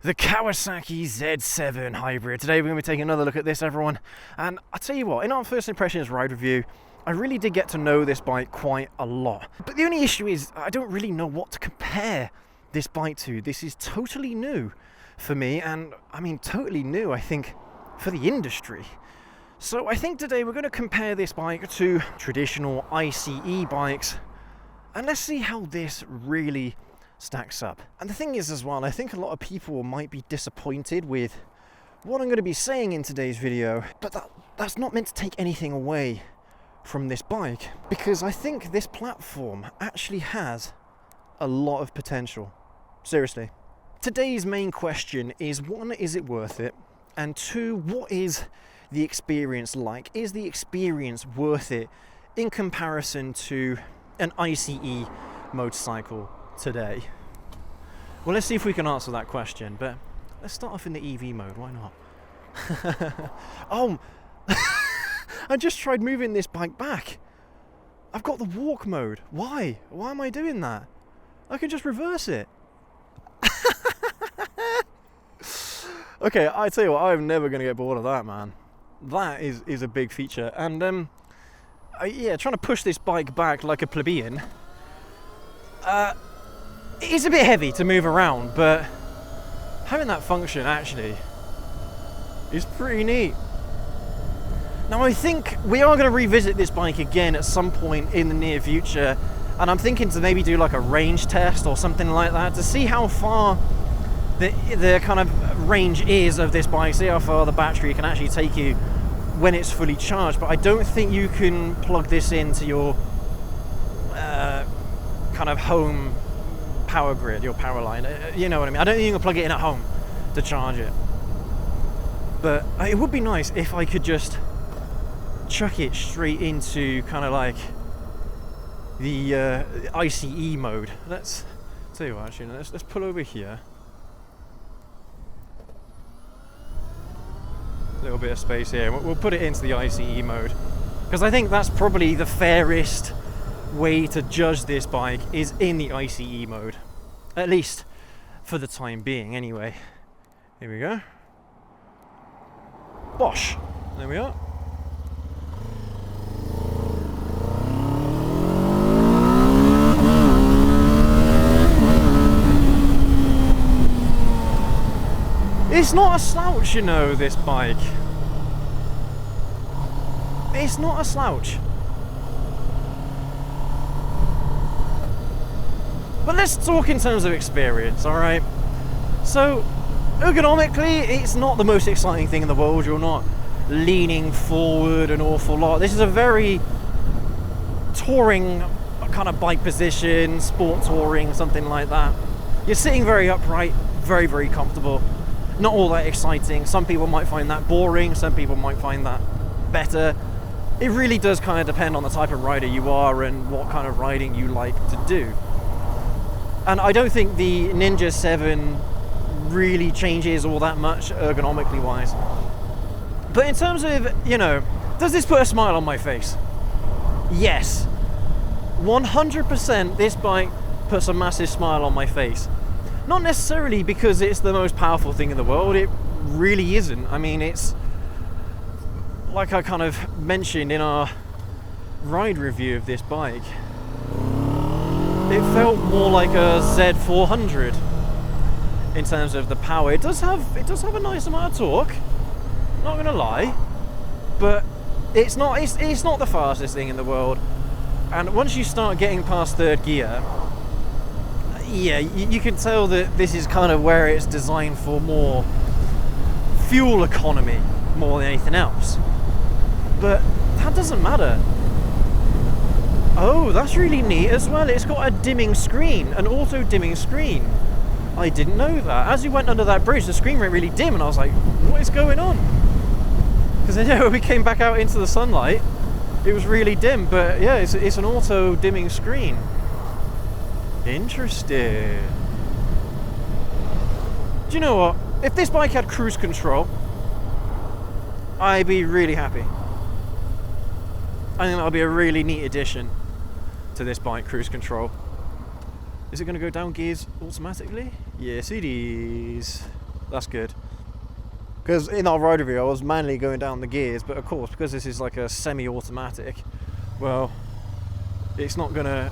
The Kawasaki Z hybrid. Today we're going to be taking another look at this, everyone. And I'll tell you what, in our first impressions ride review, I really did get to know this bike quite a lot. But the only issue is I don't really know what to compare this bike to. This is totally new for me, and I mean totally new, I think, for the industry. So I think today we're going to compare this bike to traditional ICE bikes, and let's see how this really stacks up. And the thing is as well, I think a lot of people might be disappointed with what I'm going to be saying in today's video, but that's not meant to take anything away from this bike, because I think this platform actually has a lot of potential. Seriously. Today's main question is, one, is it worth it? And two, what is the experience like? Is the experience worth it in comparison to an ICE motorcycle today? Well, let's see if we can answer that question, but let's start off in the EV mode, why not? Oh, I just tried moving this bike back. I've got the walk mode. Why? Why am I doing that? I can just reverse it. Okay, I tell you what, I'm never going to get bored of that, man. That is a big feature. And yeah, trying to push this bike back like a plebeian, it is a bit heavy to move around, but having that function actually is pretty neat. Now I think we are going to revisit this bike again at some point in the near future, and I'm thinking to maybe do like a range test or something like that to see how far the kind of range is of this bike, see how far the battery can actually take you when it's fully charged. But I don't think you can plug this into your kind of home power grid, your power line, you know what I mean. I don't think you can plug it in at home to charge it, but it would be nice if I could just chuck it straight into kind of like the ICE mode. Let's tell you what, actually, let's pull over here. A little bit of space here. We'll put it into the ICE mode, because I think that's probably the fairest way to judge this bike, is in the ICE mode, at least for the time being anyway. Here we go. Bosh. There we are. It's not a slouch, you know, this bike. It's not a slouch. But let's talk in terms of experience, alright? So, ergonomically, it's not the most exciting thing in the world. You're not leaning forward an awful lot. This is a very touring kind of bike position, sport touring, something like that. You're sitting very upright, very, very comfortable. Not all that exciting. Some people might find that boring, some people might find that better. It really does kind of depend on the type of rider you are and what kind of riding you like to do. And I don't think the Ninja 7 really changes all that much ergonomically wise. But in terms of, you know, does this put a smile on my face? Yes. 100% this bike puts a massive smile on my face. Not necessarily because it's the most powerful thing in the world. It really isn't. I mean, it's like I kind of mentioned in our ride review of this bike. It felt more like a Z400 in terms of the power. It does have a nice amount of torque, not gonna lie, but it's not the fastest thing in the world. And once you start getting past third gear, yeah, you can tell that this is kind of where it's designed for more fuel economy more than anything else. But that doesn't matter. Oh, that's really neat as well. It's got a dimming screen, an auto dimming screen. I didn't know that. As you went under that bridge, the screen went really dim, and I was like, what is going on? Because then, yeah, when we came back out into the sunlight, it was really dim. But yeah, it's an auto dimming screen. Interesting. Do you know what? If this bike had cruise control, I'd be really happy. I think that would be a really neat addition to this bike, cruise control. Is it going to go down gears automatically? Yes, it is. That's good. Because in our ride review I was manually going down the gears, but of course because this is like a semi-automatic, well, it's not gonna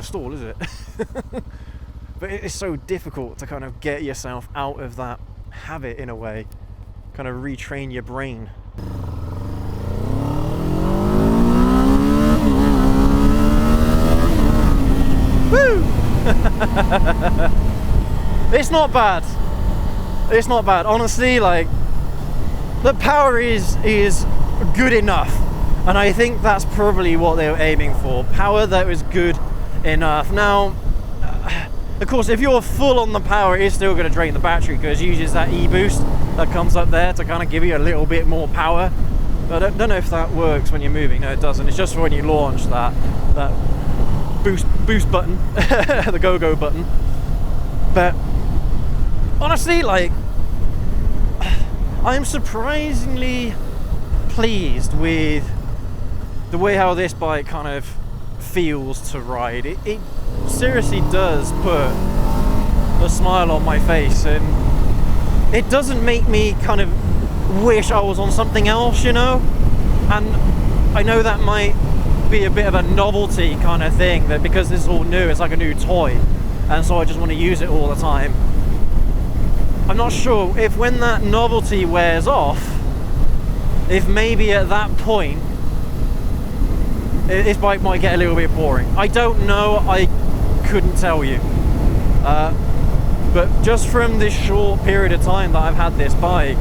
stall, is it? But it's so difficult to kind of get yourself out of that habit in a way, kind of retrain your brain. Woo! It's not bad. It's not bad. Honestly, like, the power is good enough. And I think that's probably what they were aiming for. Power that was good enough. Now, of course, if you're full on the power, it's still going to drain the battery because it uses that e-boost that comes up there to kind of give you a little bit more power. But I don't know if that works when you're moving. No, it doesn't. It's just when you launch that boost button, the go-go button. But honestly, like, I'm surprisingly pleased with the way how this bike kind of feels to ride. It seriously does put a smile on my face, and it doesn't make me kind of wish I was on something else, you know. And I know that might be a bit of a novelty kind of thing, that because this is all new, it's like a new toy, and so I just want to use it all the time. I'm not sure if when that novelty wears off, if maybe at that point this bike might get a little bit boring. I don't know, I couldn't tell you. But just from this short period of time that I've had this bike,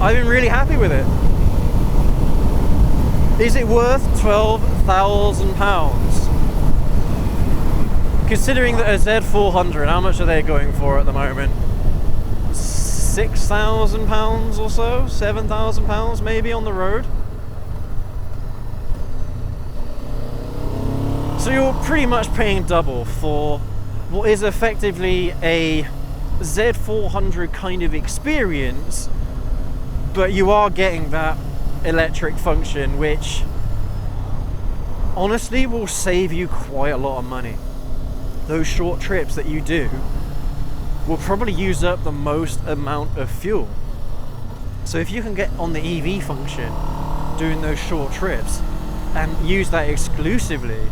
I've been really happy with it. Is it worth £12,000? Considering that a Z400, how much are they going for at the moment? £6,000 or so? £7,000 maybe on the road? So you're pretty much paying double for what is effectively a Z400 kind of experience, but you are getting that electric function, which honestly will save you quite a lot of money. Those short trips that you do will probably use up the most amount of fuel. So if you can get on the EV function doing those short trips and use that exclusively,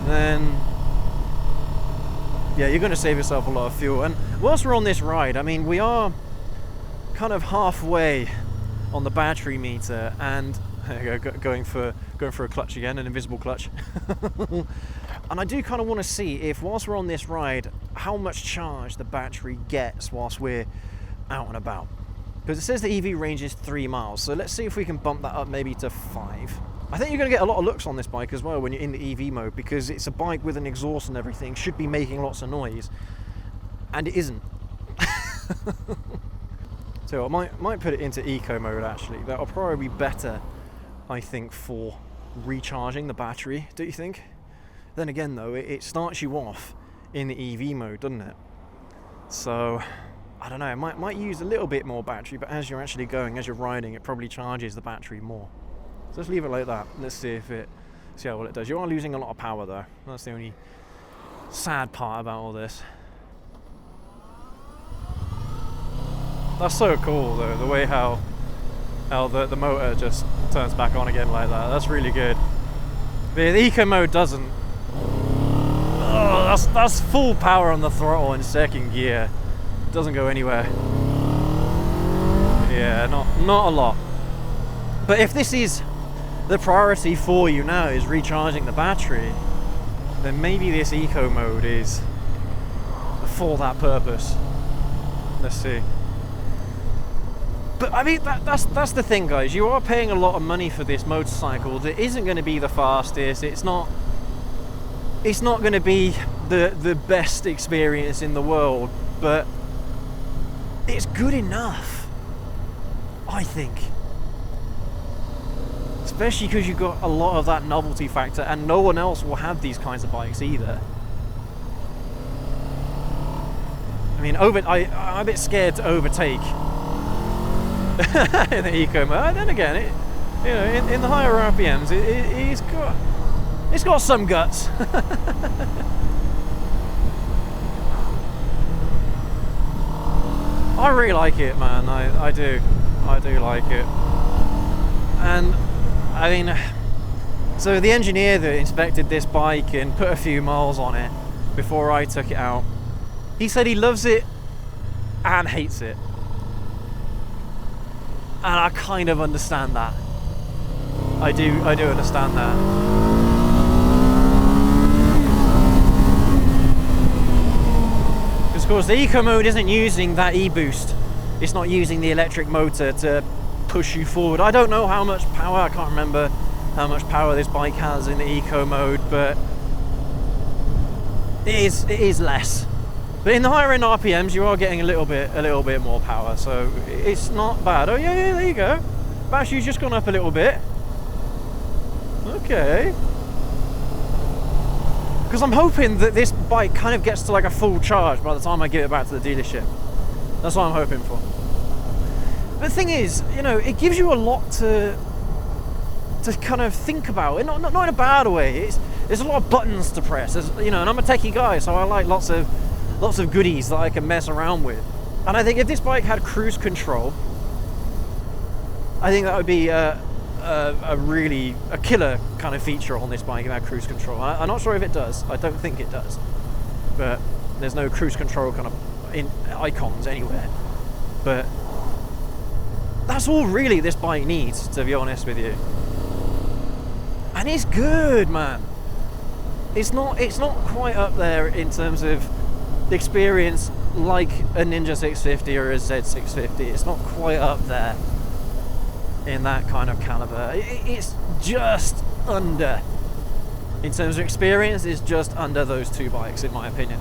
then yeah, you're going to save yourself a lot of fuel. And whilst we're on this ride, I mean, we are kind of halfway on the battery meter, and going for a clutch again, an invisible clutch. And I do kind of want to see if, whilst we're on this ride, how much charge the battery gets whilst we're out and about. Because it says the EV range is 3 miles, so let's see if we can bump that up maybe to 5. I think you're going to get a lot of looks on this bike as well when you're in the EV mode, because it's a bike with an exhaust and everything, should be making lots of noise, and it isn't. So I might put it into eco mode actually. That'll probably be better, I think, for recharging the battery, don't you think? Then again though, it starts you off in the EV mode, doesn't it? So I don't know, it might use a little bit more battery, but as you're actually going, as you're riding, it probably charges the battery more. So let's leave it like that. Let's see how well it does. You are losing a lot of power though. That's the only sad part about all this. That's so cool though, the way how the motor just turns back on again like that. That's really good. The eco mode doesn't. Oh, that's full power on the throttle in second gear. It doesn't go anywhere. Yeah, not a lot. But if this is the priority for you now, is recharging the battery, then maybe this eco mode is for that purpose. Let's see. But I mean, that's the thing, guys. You are paying a lot of money for this motorcycle that isn't going to be the fastest. It's not going to be the best experience in the world, but it's good enough, I think. Especially because you've got a lot of that novelty factor, and no one else will have these kinds of bikes either. I mean, I'm a bit scared to overtake in the eco mode. Then again, in the higher RPMs, it's got some guts. I really like it, man. I do like it. And I mean, so the engineer that inspected this bike and put a few miles on it before I took it out, he said he loves it and hates it. And I kind of understand that. I do understand that. Because of course the eco mode isn't using that e-boost. It's not using the electric motor to push you forward. I don't know how much power, I can't remember how much power this bike has in the eco mode, but it is less. But in the higher end RPMs, you are getting a little bit more power, so it's not bad. Oh yeah, there you go. Battery's just gone up a little bit. Okay. Because I'm hoping that this bike kind of gets to like a full charge by the time I give it back to the dealership. That's what I'm hoping for. But the thing is, you know, it gives you a lot to kind of think about. Not in a bad way. There's a lot of buttons to press. You know, and I'm a techie guy, so I like lots of goodies that I can mess around with. And I think if this bike had cruise control, I think that would be a killer kind of feature on this bike, about cruise control. I'm not sure if it does. I don't think it does. But there's no cruise control kind of icons anywhere. But that's all really this bike needs, to be honest with you. And it's good, man. It's not quite up there in terms of experience like a Ninja 650 or a Z650. It's not quite up there in that kind of caliber. It's just under, in terms of experience, it's just under those two bikes, in my opinion.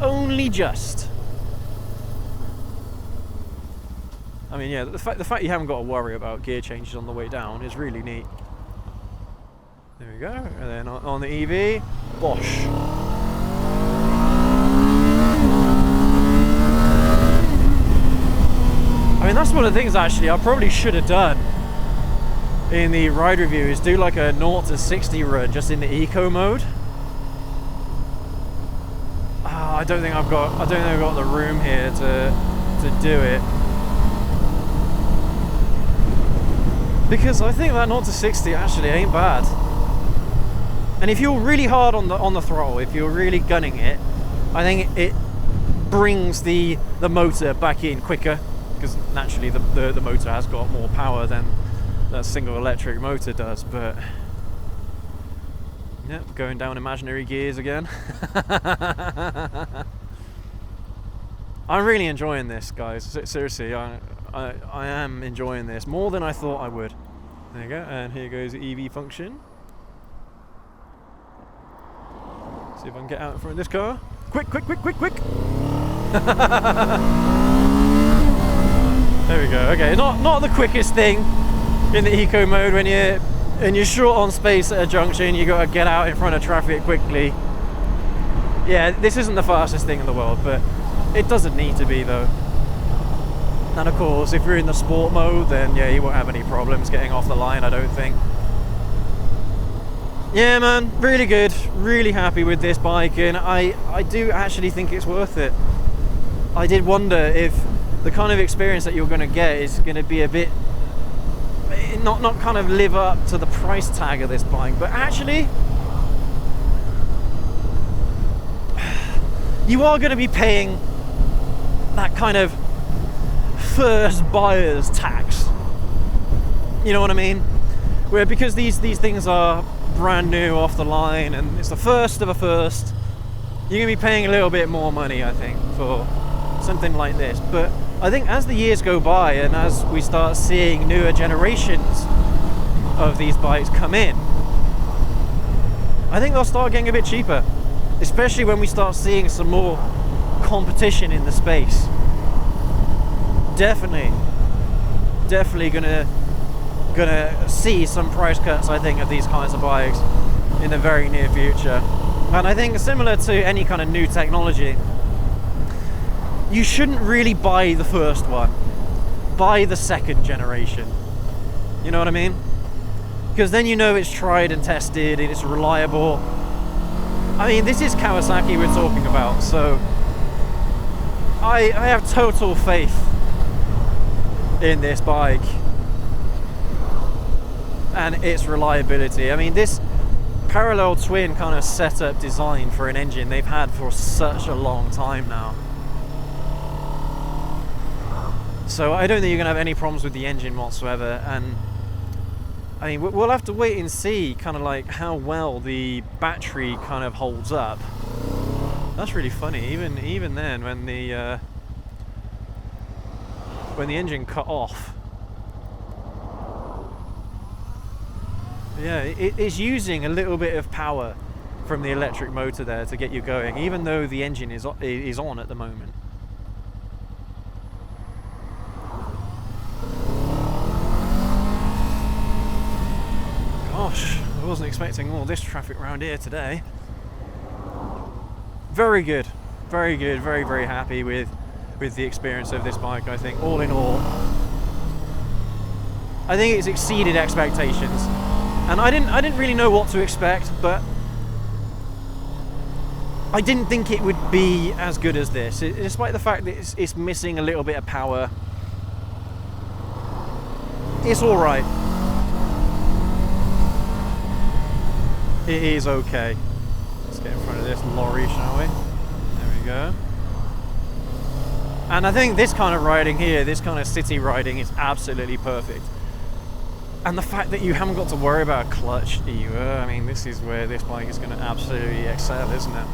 Only just. I mean, yeah, the fact you haven't got to worry about gear changes on the way down is really neat. There we go. And then on the EV, Bosch. I mean, that's one of the things actually I probably should have done in the ride review, is do like a 0 to 60 run just in the eco mode. I don't think I've got the room here to do it, because I think that 0 to 60 actually ain't bad. And if you're really hard on the throttle, if you're really gunning it, I think it brings the motor back in quicker, because naturally the motor has got more power than that single electric motor does. But yeah, going down imaginary gears again. I'm really enjoying this, guys. Seriously, I am enjoying this more than I thought I would. There you go, and here goes the EV function. See if I can get out in front of this car. Quick! There we go. Okay, not the quickest thing in the eco mode when you're short on space at a junction. You got to get out in front of traffic quickly. Yeah, this isn't the fastest thing in the world, but it doesn't need to be though. And of course, if you're in the sport mode, then yeah, you won't have any problems getting off the line, I don't think. Yeah, man, really good, really happy with this bike, and I do actually think it's worth it. I did wonder if the kind of experience that you're going to get is going to be a bit, not kind of live up to the price tag of this bike, but actually you are going to be paying that kind of first buyer's tax. You know what I mean? Where because these things are brand new off the line and it's the first of a first, you're going to be paying a little bit more money, I think, for something like this. But I think as the years go by and as we start seeing newer generations of these bikes come in, I think they'll start getting a bit cheaper, especially when we start seeing some more competition in the space. Definitely gonna see some price cuts, I think, of these kinds of bikes in the very near future. And I think similar to any kind of new technology, you shouldn't really buy the first one, buy the second generation. You know what I mean? Because then you know it's tried and tested and it's reliable. I mean, this is Kawasaki we're talking about, so I have total faith in this bike and its reliability. I mean, this parallel twin kind of setup design for an engine they've had for such a long time now. So I don't think you're going to have any problems with the engine whatsoever. And I mean, we'll have to wait and see kind of like how well the battery kind of holds up. That's really funny. Even then, when the engine cut off, yeah, it's using a little bit of power from the electric motor there to get you going, even though the engine is on at the moment. Gosh, I wasn't expecting all this traffic around here today. Very good, very good, very, very happy with the experience of this bike. I think all in all, I think it's exceeded expectations, and I didn't really know what to expect, but I didn't think it would be as good as this, despite the fact that it's missing a little bit of power. It's all right. It is okay. Let's get in front of this lorry, shall we? There we go. And I think this kind of riding here, this kind of city riding, is absolutely perfect. And the fact that you haven't got to worry about a clutch either, I mean, this is where this bike is going to absolutely excel, isn't it?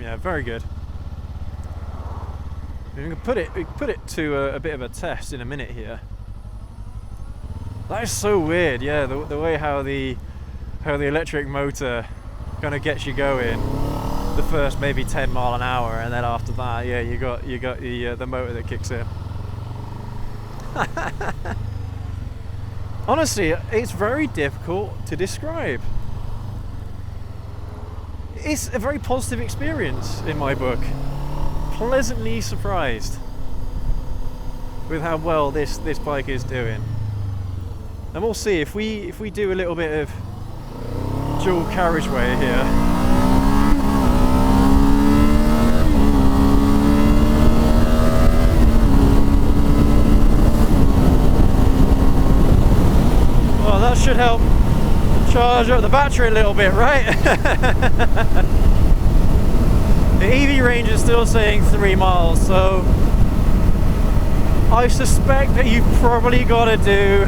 Yeah, very good. We can put it to a bit of a test in a minute here. That is so weird, yeah. The way how the electric motor kind of gets you going, the first maybe 10 mile an hour, and then after that, yeah, you got the motor that kicks in. Honestly, it's very difficult to describe. It's a very positive experience in my book. Pleasantly surprised with how well this bike is doing. And we'll see if we do a little bit of dual carriageway here. Well, that should help charge up the battery a little bit, right? The EV range is still saying 3 miles, so I suspect that you've probably got to do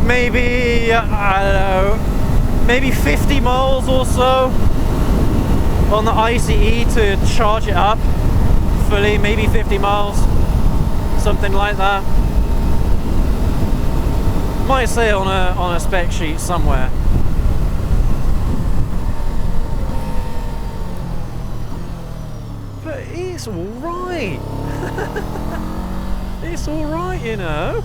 maybe, I don't know, maybe 50 miles or so on the ICE to charge it up fully, maybe 50 miles, something like that. Might say on a spec sheet somewhere. But it's alright. It's alright, you know.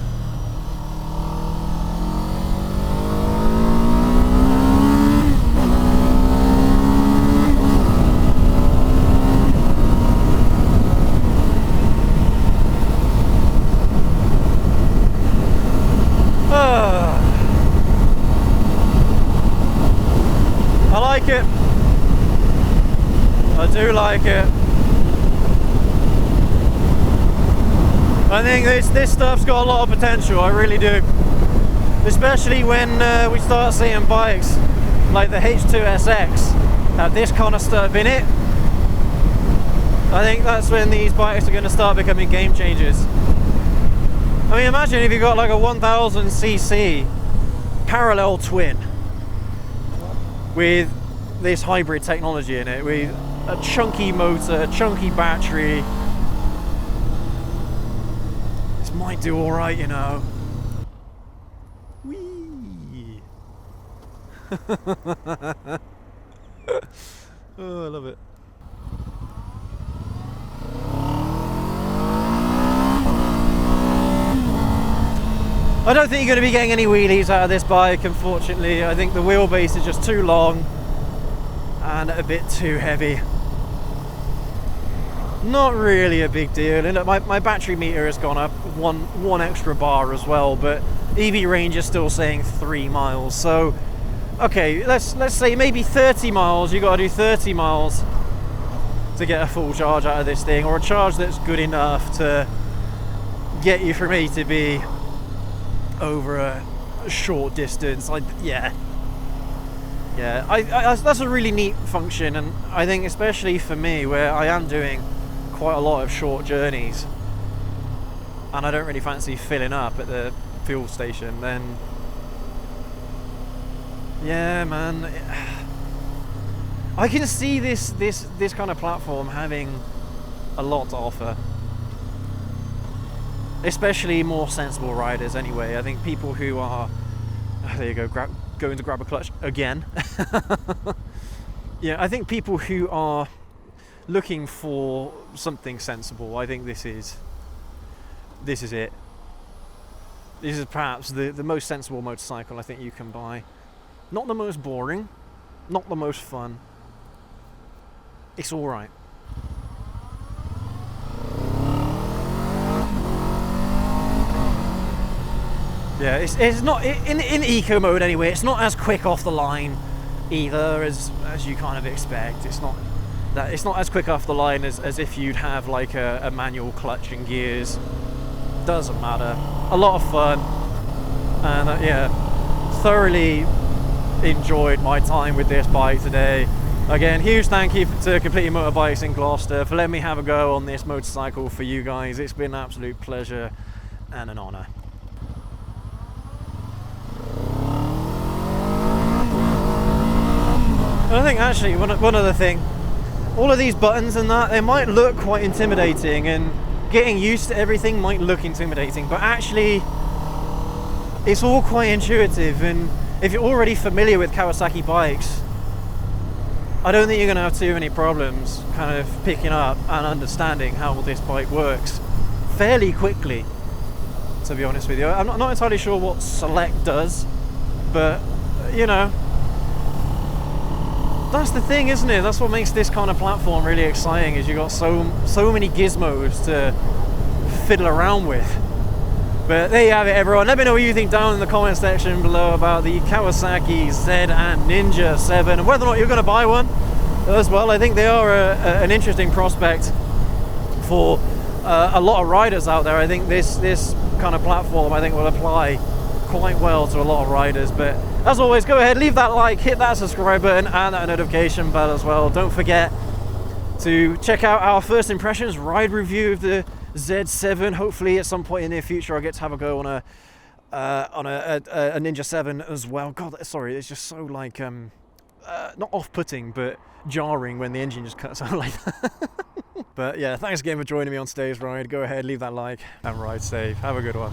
I like it. I do like it. I think this stuff's got a lot of potential, I really do. Especially when we start seeing bikes like the H2SX have this kind of stuff in it. I think that's when these bikes are going to start becoming game changers. I mean, imagine if you've got like a 1000cc parallel twin with this hybrid technology in it, with a chunky motor, a chunky battery. This might do all right, you know. Whee! Oh, I love it. I don't think you're going to be getting any wheelies out of this bike, unfortunately. I think the wheelbase is just too long and a bit too heavy. Not really a big deal. And look, my battery meter has gone up one extra bar as well, but EV range is still saying 3 miles. So okay, let's say maybe 30 miles. You got to do 30 miles to get a full charge out of this thing, or a charge that's good enough to get you from A to B over a short distance. Yeah, that's a really neat function, and I think especially for me, where I am doing quite a lot of short journeys and I don't really fancy filling up at the fuel station, then yeah, man, I can see this kind of platform having a lot to offer, especially more sensible riders anyway. I think people who are, there you go, going to grab a clutch again. Yeah, I think people who are looking for something sensible, I think this is it. This is perhaps the most sensible motorcycle I think you can buy. Not the most boring, not the most fun. It's all right. Yeah, it's not in eco mode anyway. It's not as quick off the line either as you kind of expect. It's not as quick off the line as if you'd have like a manual clutch and gears. Doesn't matter. A lot of fun, and yeah, thoroughly enjoyed my time with this bike today. Again, huge thank you to Completely Motorbikes in Gloucester for letting me have a go on this motorcycle for you guys. It's been an absolute pleasure and an honour. And I think actually one other thing, all of these buttons and that, they might look quite intimidating, and getting used to everything might look intimidating, but actually it's all quite intuitive, and if you're already familiar with Kawasaki bikes, I don't think you're going to have too many problems kind of picking up and understanding how this bike works fairly quickly, to be honest with you. I'm not entirely sure what Select does, but you know, that's the thing, isn't it? That's what makes this kind of platform really exciting, is you got so many gizmos to fiddle around with. But there you have it, everyone. Let me know what you think down in the comment section below about the Kawasaki Z and Ninja 7, and whether or not you're going to buy one as well. I think they are an interesting prospect for a lot of riders out there. I think this kind of platform, I think, will apply quite well to a lot of riders. But as always, go ahead, leave that like, hit that subscribe button and that notification bell as well. Don't forget to check out our first impressions ride review of the Z7. Hopefully at some point in the near future I'll get to have a go on a Ninja 7 as well. God, sorry, it's just so like not off-putting but jarring when the engine just cuts out like that. But yeah, thanks again for joining me on today's ride. Go ahead, leave that like and ride safe. Have a good one.